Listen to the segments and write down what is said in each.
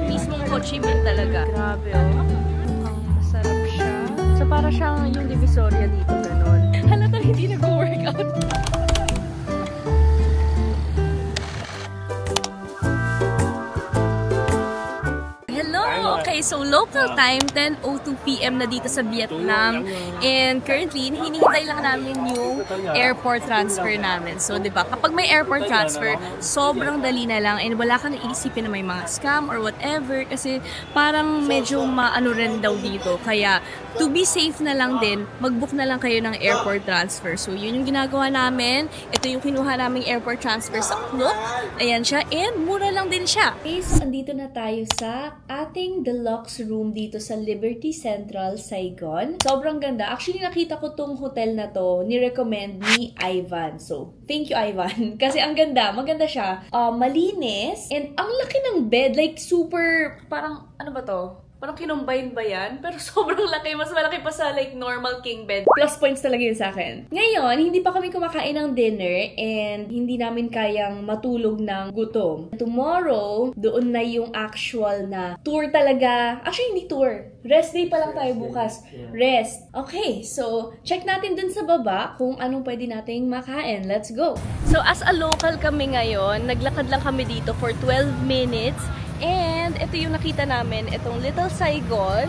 Mismong Ho Chi Minh talaga. Grabe oh. Masarap siya. So para siyang yung Divisoria dito, ganun. Halatang hindi nag-workout. Okay, so local time, 10:02 PM na dito sa Vietnam. And currently, hinihintay lang namin yung airport transfer namin. So, di ba, kapag may airport transfer, sobrang dali na lang and wala kang iisipin na may mga scam or whatever kasi parang medyo maano rin daw dito. Kaya, to be safe na lang din, mag-book na lang kayo ng airport transfer. So, yun yung ginagawa namin. Ito yung kinuha naming airport transfer sa Klook. Ayan siya. And mura lang din siya. Okay, so andito na tayo sa ating deluxe room dito sa Liberty Central, Saigon. Sobrang ganda. Actually, nakita ko tong hotel na to, ni-recommend ni Ivan. So, thank you, Ivan. Kasi ang ganda. Maganda siya. Malinis. And ang laki ng bed. Like, super, parang, ano ba to? Parang kinumbine ba yan? Pero sobrang laki. Mas malaki pa sa like normal king bed. Plus points talaga yun sa akin. Ngayon, hindi pa kami kumakain ng dinner and hindi namin kayang matulog ng gutom. Tomorrow, doon na yung actual na tour talaga. Actually, hindi tour. Rest day pa lang tayo bukas. Rest. Okay, so check natin dun sa baba kung anong pwede nating makain. Let's go! So as a local kami ngayon, naglakad lang kami dito for 12 minutes. And ito yung nakita namin, itong Little Saigon.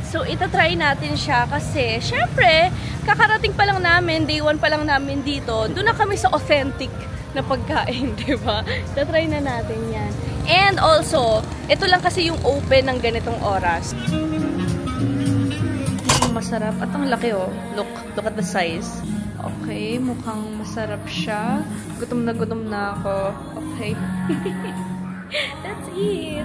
So, itatry natin siya kasi, syempre, kakarating pa lang namin, day 1 pa lang namin dito. Doon na kami sa authentic na pagkain, diba? Itatry na natin yan. And also, ito lang kasi yung open ng ganitong oras. Masarap. At ang laki oh. Look at the size. Okay, mukhang masarap siya. Gutom na ako. Okay. That's it!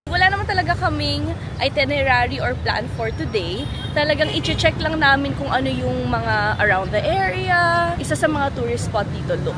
Wala naman talaga kaming itinerary or plan for today. Talagang i-check lang namin kung ano yung mga around the area. Isa sa mga tourist spot dito, look.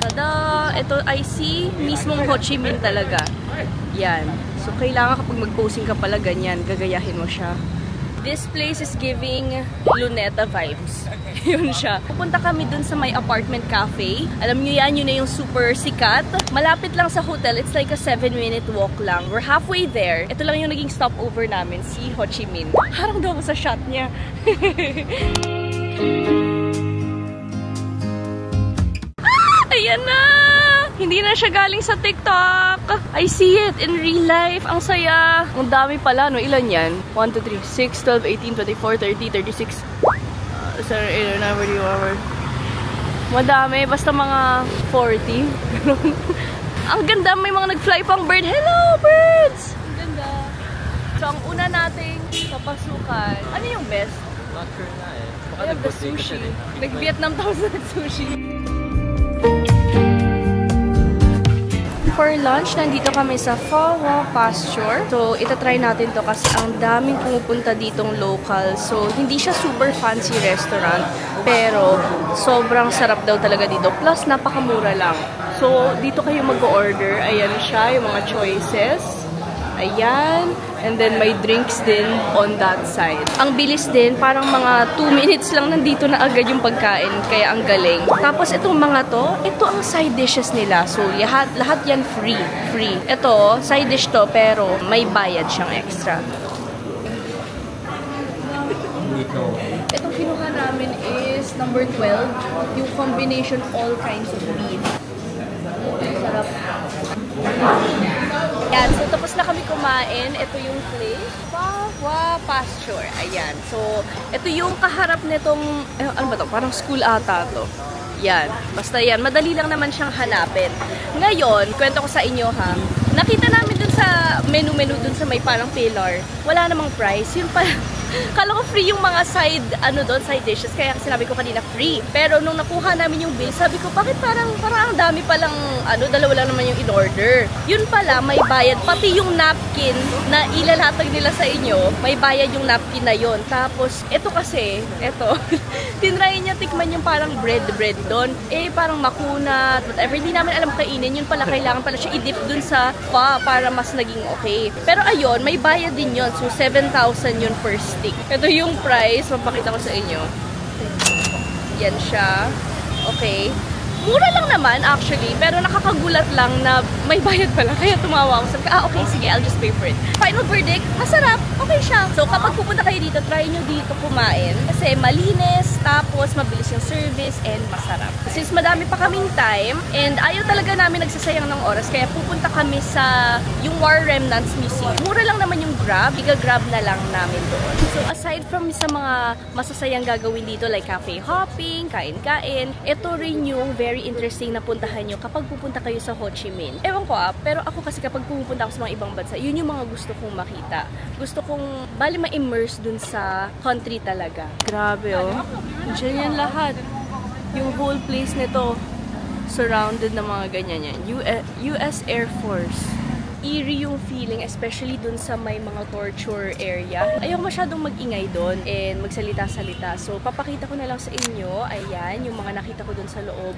Tada! Ito I see mismong Ho Chi Minh talaga. Yan. So, kailangan kapag mag-posing ka pala ganyan, gagayahin mo siya. This place is giving Luneta vibes. Yun siya. Pupunta kami dun sa may apartment cafe. Alam nyo yan, yun na yung super sikat. Malapit lang sa hotel. It's like a 7-minute walk lang. We're halfway there. Ito lang yung naging stopover namin, si Ho Chi Minh. Harang daw sa shot niya. Ayan na! Hindi na siya galing sa TikTok. I see it in real life. Ang saya. Ang dami pala, no? Ilan yan? 1, 2, 3, 6, 12, 18, 24, 30, 36. Sorry, madami. Basta mga 40. Ang ganda. May mga nag-fly pang bird. Hello, birds! Ang ganda. So, ang una nating papasukan. Ano yung best? Not sure na eh. Baka nag-sushi. Nag-Vietnam tayo sa nag-sushi. For lunch, nandito kami sa Pho Hoa Pasture. So, itatry natin to kasi ang daming pumupunta ditong local. So, hindi siya super fancy restaurant. Pero, sobrang sarap daw talaga dito. Plus, napakamura lang. So, dito kayo mag-order. Ayan siya, yung mga choices. Ayan. And then, may drinks din on that side. Ang bilis din, parang mga 2 minutes lang nandito na agad yung pagkain. Kaya ang galing. Tapos, itong mga to, ito ang side dishes nila. So, lahat yan free. Free. Ito, side dish to, pero may bayad siyang extra. Itong kinuha namin is number 12. Yung combination all kinds of meat. Sarap. Yan. So, tapos na kami kumain. Ito yung place. Pho Hoa Pasture. Ayan. So, ito yung kaharap nitong, ano ba to? Parang school ata to. Yan. Basta yan. Madali lang naman siyang hanapin. Ngayon, kwento ko sa inyo ha. Nakita namin dun sa menu-menu dun sa may parang pillar. Wala namang price. Yun pala. Kala ko free yung mga side dishes. Kaya sinabi ko kanina free. Pero nung nakuha namin yung bill, sabi ko, bakit parang ang dami palang, dalawa lang naman yung in-order. Yun pala, may bayad. Pati yung napkin na ilalatag nila sa inyo, may bayad yung napkin na yon. Tapos, ito kasi, tinry niya tikman yung parang bread doon. Parang makunat, whatever. Hindi namin alam kainin. Yun pala, kailangan pala siya i-dip dun sa pho para mas naging okay. Pero ayun, may bayad din yun. So, 7,000 yun per stick. Ito yung price. Mapakita ko sa inyo. Yan siya. Okay. Mura lang naman actually, pero nakakagulat lang na may bayad pala. Kaya tumawa ako. Sabi ko, okay, sige, I'll just pay for it. Final verdict, masarap. Okay siya. So kapag pupunta kayo dito, try nyo dito kumain. Kasi malinis, tapos mabilis yung service, and masarap. Since madami pa kaming time, and ayaw talaga namin nagsasayang ng oras, kaya pupunta kami sa yung War Remnants Museum. Mura lang naman yung Grab. Iga-grab na lang namin doon. So aside from sa mga masasayang gagawin dito, like cafe hopping, kain-kain, ito rin yung very interesting na puntahan nyo kapag pupunta kayo sa Ho Chi Minh. Ewan ko pero ako kasi kapag pupunta ako sa mga ibang bansa, yun yung mga gusto kong makita. Gusto kong bali ma-immerse dun sa country talaga. Grabe oh. Diyan yan lahat. Yung whole place nito, surrounded na mga ganyan yan. US Air Force. Eerie yung feeling, especially dun sa may mga torture area. Ayoko masyadong mag-ingay dun and magsalita-salita. So, papakita ko na lang sa inyo, ayan, yung mga nakita ko dun sa loob.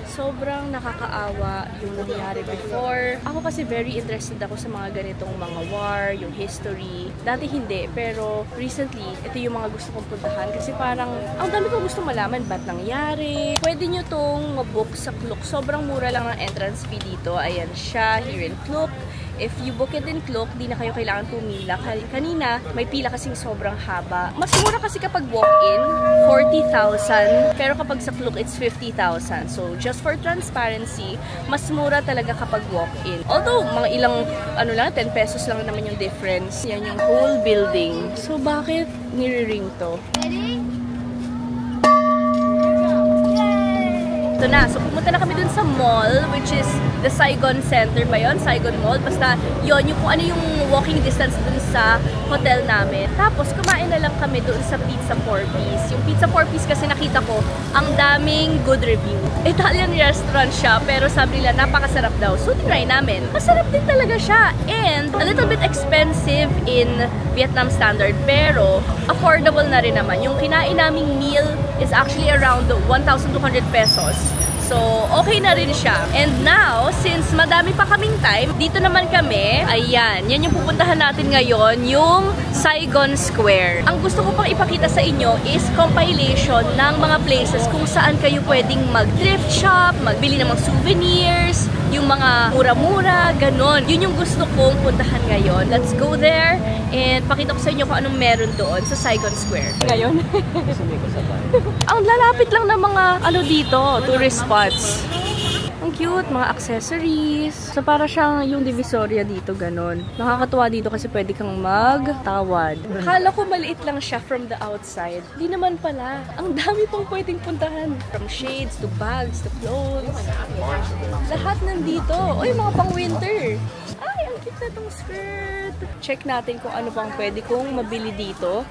Sobrang nakakaawa yung nangyari before. Ako kasi very interested ako sa mga ganitong mga war, yung history. Dati hindi, pero recently, ito yung mga gusto kong puntahan. Kasi parang, ang dami kong gusto malaman, ba't nangyari? Pwede nyo tong mabook sa Klook. Sobrang mura lang ng entrance fee dito. Ayan siya, here in Klook. If you book it in Klook, di na kayo kailangan pumila. Kanina, may pila kasing sobrang haba. Mas mura kasi kapag walk-in, 40,000. Pero kapag sa Klook, it's 50,000. So, just for transparency, mas mura talaga kapag walk-in. Although, mga ilang, 10 pesos lang naman yung difference. Yan yung whole building. So, bakit nire-ring to? Ito na. So, pumunta na kami dun sa mall, which is the Saigon Center ba yun? Saigon Mall. Basta, yun, yung kung ano yung walking distance dun sa hotel namin. Tapos, kumain na lang kami dun sa Pizza 4-Piece. Yung Pizza 4-Piece kasi nakita ko, ang daming good review. Italian restaurant siya, pero sabi nila, napakasarap daw. So, tinry namin. Masarap din talaga siya. And, a little bit expensive in Vietnam standard, pero affordable na rin naman. Yung kinain naming meal is actually around 1,200 pesos. So, okay na rin siya. And now, since madami pa kaming time, dito naman kami, ayan, yan yung pupuntahan natin ngayon, yung Saigon Square. Ang gusto ko pang ipakita sa inyo is compilation ng mga places kung saan kayo pwedeng mag-thrift shop, magbili ng mga souvenirs, yung mga mura-mura, ganon. Yun yung gusto kong puntahan ngayon. Let's go there and pakita ko sa inyo kung anong meron doon sa Saigon Square. Ngayon? Ang lalapit lang ng mga dito, tourist spots. Ang cute, mga accessories. So para siyang yung Divisoria dito, ganon. Nakakatuwa dito kasi pwede kang magtawad. Akala ko maliit lang siya from the outside. Di naman pala. Ang dami pang pwedeng puntahan. From shades to bags to clothes. Lahat nandito. Uy, mga pang winter. Ay, ang cute na tong skirt. Check natin kung ano pang pwede kong mabili dito.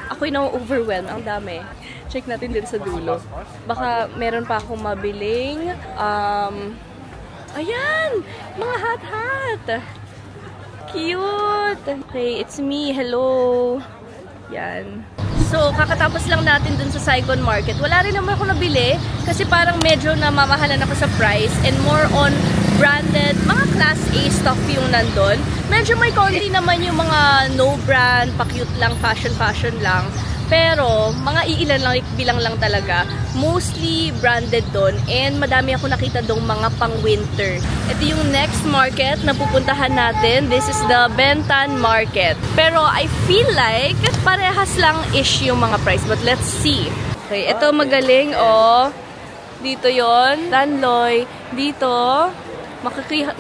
Ako'y na-overwhelm. Ang dami. Check natin din sa dulo. Baka meron pa akong mabiling ayan! Mga hat-hat! Cute! Okay, it's me. Hello! Yan. So, kakatapos lang natin dun sa Saigon Market. Wala rin naman ako nabili kasi parang medyo namamahalan ako sa price and more on branded, mga class A stuff yung nandun. Medyo may konti naman yung mga no brand, pa-cute lang, fashion lang. Pero, mga iilan lang, bilang lang talaga. Mostly branded doon. And madami ako nakita doong mga pang-winter. Ito yung next market na pupuntahan natin. This is the Bentan Market. Pero, I feel like parehas lang ish yung mga price. But let's see. Okay, ito magaling, oh. Dito yon, Tan Loy. Dito,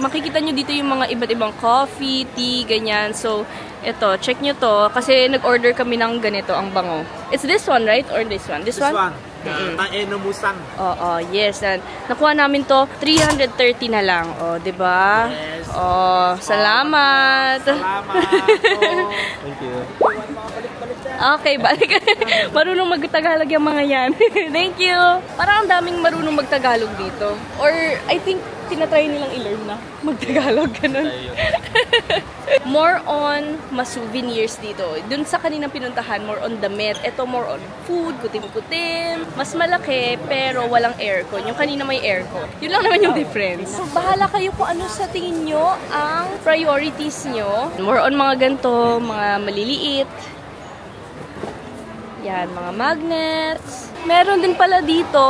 makikita nyo dito yung mga iba't ibang coffee, tea, ganyan. So, ito, check nyo to. Kasi nag-order kami ng ganito, ang bango. It's this one, right? Or this one? This one? Taeno Musang. Oo, yes. And nakuha namin to, 330 na lang. O, diba? Yes. Oh, salamat. Salamat. Thank you. Okay, balik. Marunong mag-Tagalog yung mga yan. Thank you. Parang ang daming marunong mag-Tagalog dito. Or, I think, tinatry nilang i-learn na mag-Tagalog, ganun. More on mas-souvenirs dito. Dun sa kaninang pinuntahan, more on damit. Ito more on food, kutim-kutim. Mas malaki, pero walang aircon. Yung kanina may aircon. Yun lang naman yung difference. So, bahala kayo kung ano sa tingin nyo ang priorities nyo. More on mga ganito, mga maliliit. Yan, mga magnets. Meron din pala dito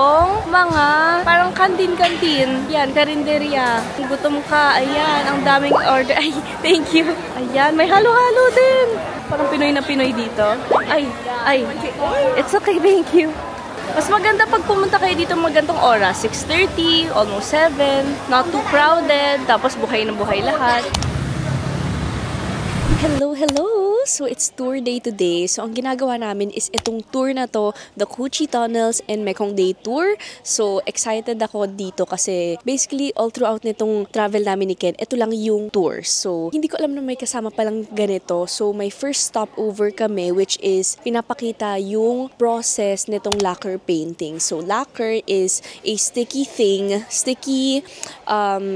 mga parang kantin-kantin. Yan, karinderya. Kung gutom ka, ayan, ang daming order. Ay, thank you. Ayan, may halo-halo din. Parang Pinoy na Pinoy dito. Ay, it's okay, thank you. Mas maganda pag pumunta kayo dito magandang oras. 6:30, almost 7. Not too crowded. Tapos buhay na buhay lahat. Hello! So, it's tour day today. So, ang ginagawa namin is itong tour na to, the Cu Chi Tunnels and Mekong Day Tour. So, excited ako dito kasi basically all throughout nitong travel namin ni Ken, ito lang yung tour. So, hindi ko alam na may kasama palang ganito. So, my first stopover kami which is pinapakita yung process nitong lacquer painting. So, lacquer is a sticky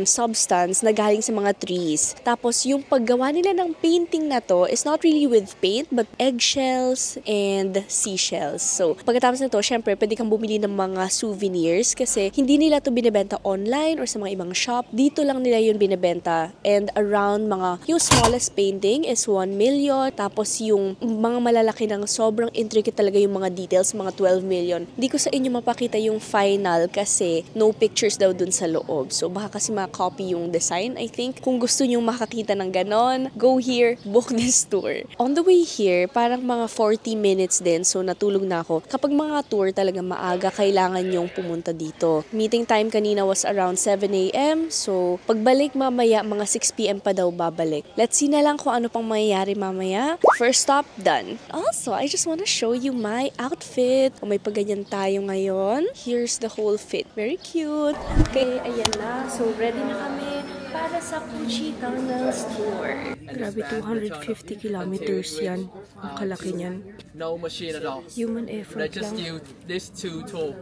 substance na galing sa mga trees. Tapos, yung paggawa nila ng painting na to is not really with paint but eggshells and seashells. So, pagkatapos nito, syempre, pwede kang bumili ng mga souvenirs kasi hindi nila to binibenta online or sa mga ibang shop. Dito lang nila yun binibenta. And around yung smallest painting is 1 million. Tapos yung mga malalaki ng sobrang intricate talaga yung mga details, mga 12 million. Hindi ko sa inyo mapakita yung final kasi no pictures daw dun sa loob. So, baka kasi ma-copy yung design, I think. Kung gusto nyo makakita ng ganon, go here, book this tour. On the way here, parang mga 40 minutes din, so natulog na ako. Kapag mga tour talaga maaga, kailangan yung pumunta dito. Meeting time kanina was around 7 a.m. So, pagbalik mamaya, mga 6 p.m. pa daw babalik. Let's see na lang kung ano pang mangyayari mamaya. First stop, done. Also, I just wanna show you my outfit. May paganyan tayo ngayon. Here's the whole fit. Very cute. Okay, ayan na. So, ready na kami para sa Cu Chi Tunnels tour. Grabe, 250 kilometers yan. Ang kalaki niyan. No machine at all. Human effort They just lang. use this two tool.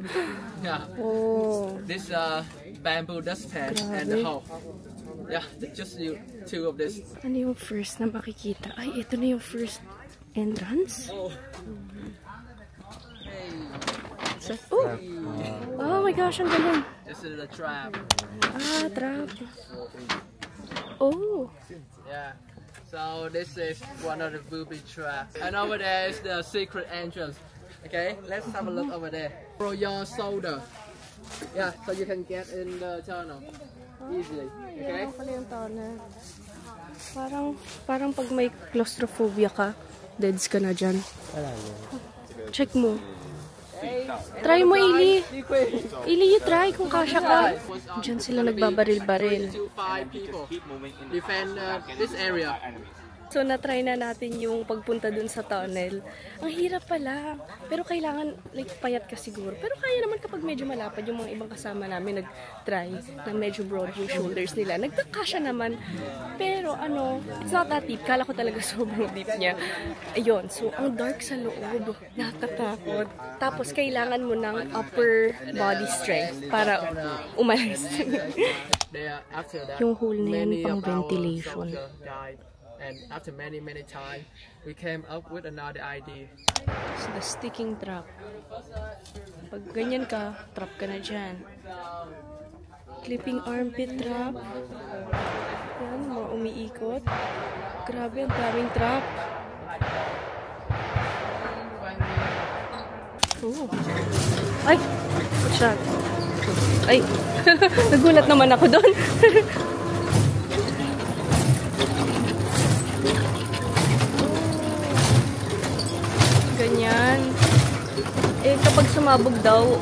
Yeah. Oh. This bamboo dustpan and the hoe. Yeah, they just use two of this. Ano yung first na makikita? Ay, ito na yung first entrance. Oh. Oh! Oh my gosh, ang galing. This is the trap. Ah, trap. Oh. Yeah. So this is one of the booby traps. And over there is the secret entrance. Okay, let's have a look over there. For your shoulder. Yeah, so you can get in the tunnel easily. Okay? Yan pala yung tunnel. Parang pag may claustrophobia ka, deads ka na dyan. Check mo. Try mo, Ili. Ili, you try kung kasya ka. Diyan sila nagbabaril-baril. Defend this area. So, na-try na natin yung pagpunta dun sa tunnel. Ang hirap pala. Pero kailangan, like, payat ka siguro. Pero kaya naman kapag medyo malapad, yung mga ibang kasama namin nag-try na medyo broad yung shoulders nila. Nagkakasya naman. Pero, it's not that deep. Kala ko talaga sobrang deep niya. Ayun. So, ang dark sa loob. Nakatakot. Tapos, kailangan mo ng upper body strength para umalis. Yung hole na yan, pang ventilation. And after many times, we came up with another idea. So, the sticking trap. Pag ganyan ka, trap ka na dyan. Clipping armpit trap. Yan, mga umiikot. Grabe, ang daming trap. Oh. Ay! What's that? Ay! Nagulat naman ako doon. Ganyan. Eh, kapag sumabog daw,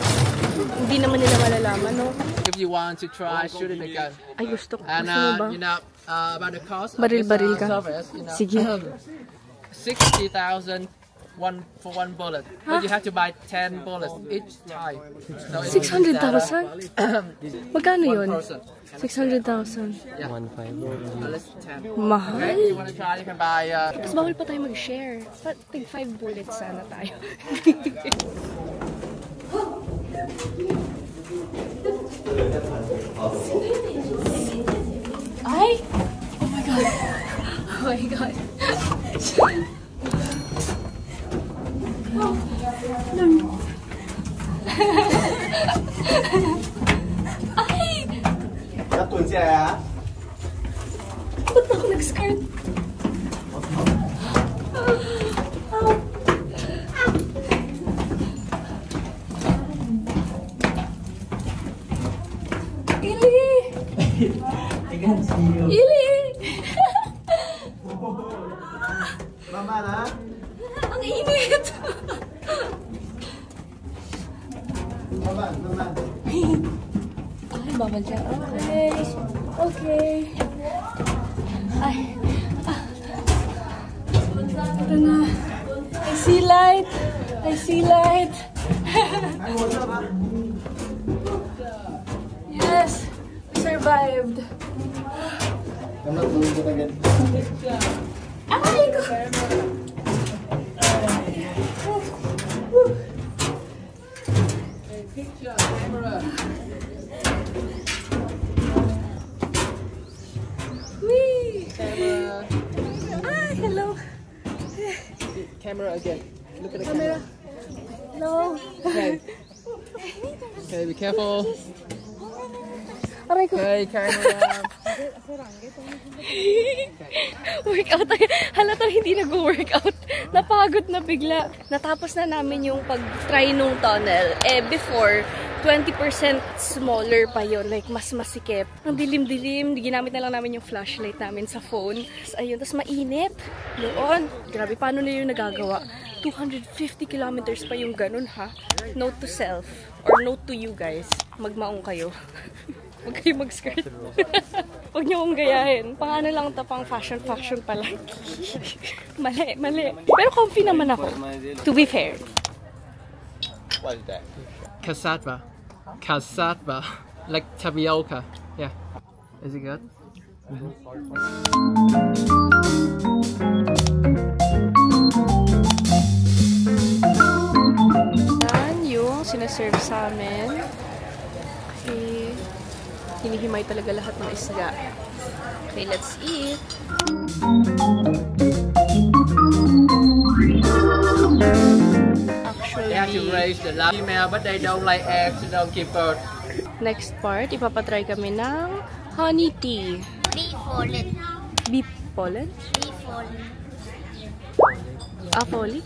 hindi naman nila malalaman, no? If you want to try shooting the gun. Ay, gusto And mo ba? you know about the cost Baril-baril of this ka. surface, you know, Sige. 60,000 for one bullet. But you have to buy 10 bullets each time. So 600,000? Magkano yun? 1 person. 600,000. Yeah. 1.5. Unless 10. Mahal. Okay, you want to try, you can buy Tapos bawal pa tayo mag-share. Tig 5 bullets sana tayo. Ay! Oh my God! Oh my God! Ay! 要蹲下来啊！ Ba't ako nag-skirt? I can see you. Ili! Mama na? Ang init! Mama, mama. Ay, bawal siya. Okay. Okay. Ay. Ito na. I see light. I see light. Yes. We survived. Mama, tulog ka agad. Ay, ko. Picture, camera. Wee. Camera. Ah, hello. Camera again. Look at the camera. Hello. Okay. Okay, be careful. Aray ko. Okay, camera. Workout. Halatang hindi nag-workout. Napagod na bigla. Natapos na namin yung pag-try nung tunnel. Before, 20% smaller pa yon, like mas masikip. Ang dilim-dilim, ginamit na lang namin yung flashlight namin sa phone. Ayun, tas mainit. Doon, grabe, paano na yung nagagawa? 250 kilometers pa yung ganun, ha? Note to self, or note to you guys, magmaong kayo. Huwag kayo mag-skirt. Huwag niyo kong gayahin. Pang ano lang ito, pang fashion pa lang. Mali, mali. Pero comfy naman ako. To be fair. What is that? Cassava. Cassava. Like tapioca. Yeah. Is it good? Yan yung sinaserve sa amin. Okay. Hinihimay talaga lahat ng isda. Okay, let's eat. They have to raise the female, but they don't like eggs, so don't give birth. Next part, ipapatry kami ng honey tea. Bee pollen. Bee pollen? Bee pollen. Ah, folic?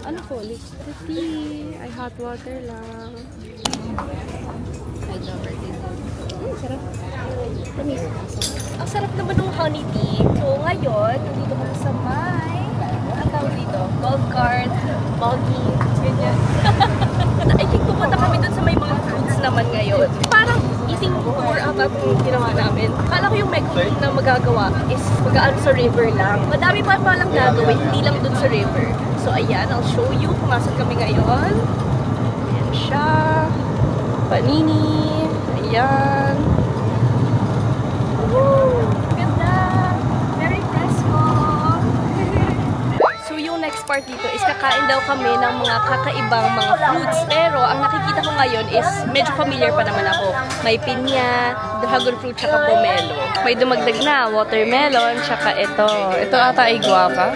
Ano folic? Tea. Ay, hot water lang. Ay, never did. Sarap. Tamis. Ang sarap naman ng honey tea. So, ngayon, nandito kami sa may, ang tawag dito, golf cart, buggy, ganyan. I think pupunta kami dun sa may mga fruits naman ngayon. Parang eating tour ata yung ginawa namin. Kala ko yung maximum na magagawa is mag-aano sa river lang. Madami pa palang gagawin, hindi lang dun sa river. So, ayan, I'll show you kung nasan kami ngayon. Ayan siya. Panini. Ayan. Woo! Ganda! Very fresco! So yung next part dito is kakain daw kami ng mga kakaibang mga fruits. Pero ang nakikita ko ngayon is medyo familiar pa naman ako. May pinya, dragon fruit, tsaka pomelo. May dumagdag na, watermelon, tsaka ito. Ito ata ay guava.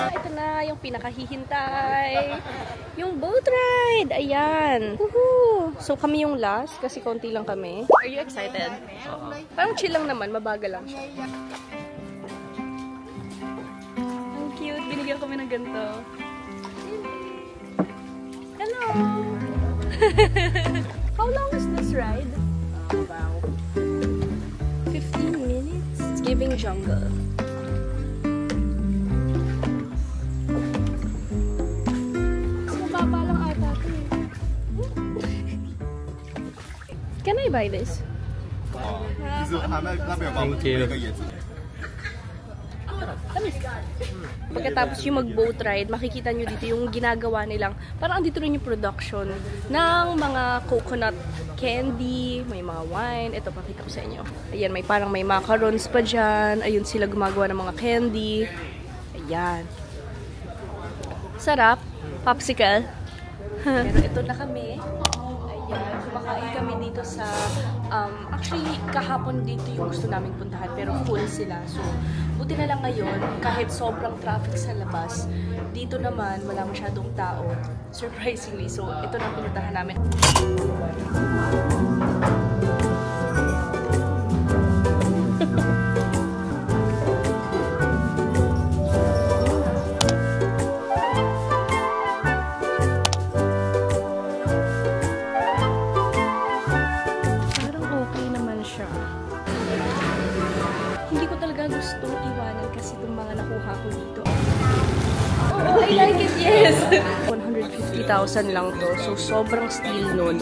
Ito na yung pinakahihintay. Yung boat ride. Ayan. Woohoo! So kami yung last kasi konti lang kami. Are you excited? Parang chill lang naman. Mabagal lang siya. Ang cute. Binigyan kami ng ganito. Hello! How long is this ride? About 15 minutes. It's giving jungle. Mas mababa lang ata ito eh. Can I buy this? Thank you. Pagkatapos yung mag-boat ride, makikita nyo dito yung ginagawa nilang, parang andito rin yung production ng mga coconut candy, may mga wine. Ito, pakita ko sa inyo. Ayan, may parang may macarons pa dyan. Ayun sila gumagawa ng mga candy. Ayan. Sarap. Popsicle. Pero ito na kami. Ayan, kumakain kami dito sa, actually, kahapon dito yung gusto naming puntahan, pero full sila. So, buti na lang ngayon, kahit sobrang traffic sa labas, dito naman, wala masyadong tao. Surprisingly. So, ito na pinuntahan namin. ko talaga gustong iwanan kasi itong mga nakuha ko dito. Oh, I like it, yes! 150,000 lang to. So, sobrang steal nun.